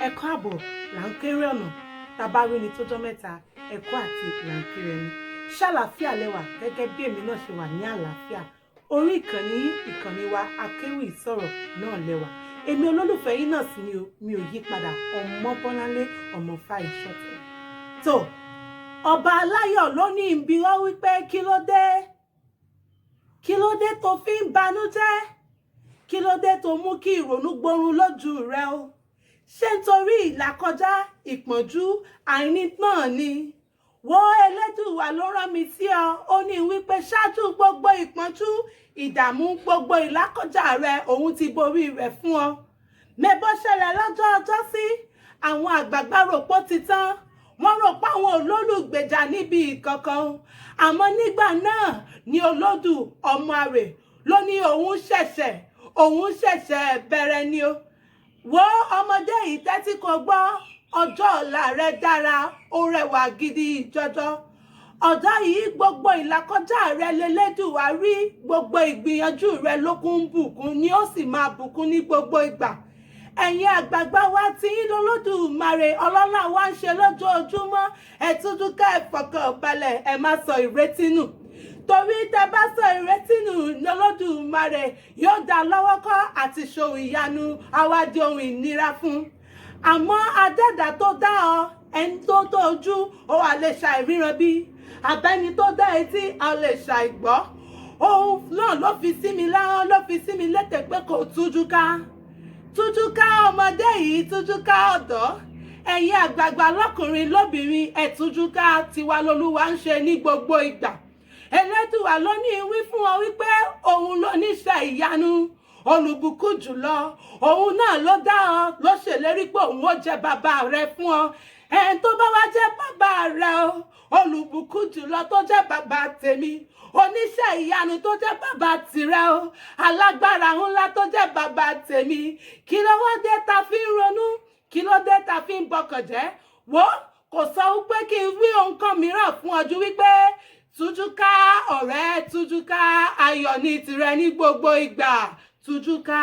ẹ káàbọ̀ là ń kéré ọ̀nà tàbá rí ni tójọ́ mẹ́ta ẹ̀kọ́ àti là ń kéré ni ṣàlàáfíà lẹ́wà gẹ́gẹ́ bí èmi náà ṣe wà ní àlàáfíà orí ìkànnì wa Akéwì Ìsọ̀rọ̀ náà lẹ́wà èmi olólùfẹ́ yín náà sì ni mi ò yí padà Ọmọbọ́láńlé ọmọ Fáyìíṣọ̀tẹ̀ tó ọba aláyọ̀ ló ní ìbírọ́ wípé kí ló dé tó fi ń banújẹ́ kí ló dé tó mú kí ìrònú gbórun lójú rẹ o ṣé nítorí ìlàkọjá ìpọ́njú àìní náà ni wo Elédùwà ló rán mi sí ọ ó ní wípé ṣáájú gbogbo ìpọ́njú ìdààmú gbogbo ìlàkọjá rẹ òun ti borí rẹ fún ọ mẹbọ ṣẹlẹ̀ lọ́jọ́ ọjọ́ sí àwọn àgbààgbà ròpó ti tán wọ́n rò pé àwọn olólùgbèjà níbi ìkankan àmọ́ nígbà náà ni Olódù ọmọ àrè ló ní òun ṣẹ̀ṣẹ̀ bẹ̀rẹ̀ ni o wo ọmọdé yìí tẹ́tí kò gbọ́ ọjọ́ ọ̀la rẹ dára ó rẹwà gidi jọjọ ọ̀dọ́ yìí gbogbo ìlàkọjá rẹ lélẹ́dùwà rí gbogbo ìgbìyànjú rẹ lókun ń bùkún ni ó sì máa bùkún ní gbogbo ìgbà ẹ̀yin àgbààgbà wa tí Olódùmarè ọlọ́lá wa ń ṣe lójoojúmọ́ ẹ túdúkẹ́ ẹ fọkàn balẹ̀ ẹ má sọ ìrètí nù torí tẹ bá sọ ìrètí nù Olódùmarè yóò dá lọ́wọ́ kọ́ àti ṣòwò ìyanu àwádìí ohun ìnira fún àmọ́ adẹ́dà tó dá ọ ẹni tó tójú ó wà lè ṣàìríran bí abẹ́ni tó dá etí a lè ṣàìgbọ́ ohun náà ló fi sí mi láhán ló fi sí mi létè pé kò tújú ká ọmọdé yìí tújú ká ọ̀dọ́ ẹ̀yin àgbààgbà lọ́kùnrin lóbìnrin ẹ tújú ká tiwa lolúwa ń ṣe ní gbogbo ìgbà Elédùwà ló ní wí fún ọ wípé òun ló níṣẹ́ ìyanu olùbùkún jùlọ òun náà ló dá ọ ló ṣèlérí pé òun ó jẹ́ bàbá rẹ fún ọ ẹn tó bá wá jẹ́ bàbá rẹ o olùbùkún jùlọ tó jẹ́ bàbá tèmi oníṣẹ́ ìyanu tó jẹ́ bàbá tìrẹ o alágbára ńlá tó jẹ́ bàbá tèmi kí ló wá dé ta fi ń ronú kí ló dé ta fi ń bọkàn jẹ́ wò kò sọ wípé kí n wí ohun kan mìíràn fún ọ ju wípé tújúká ọ̀rẹ́ tújúká ayọ̀ ní tìrẹ ní gbogbo ìgbà tújúká.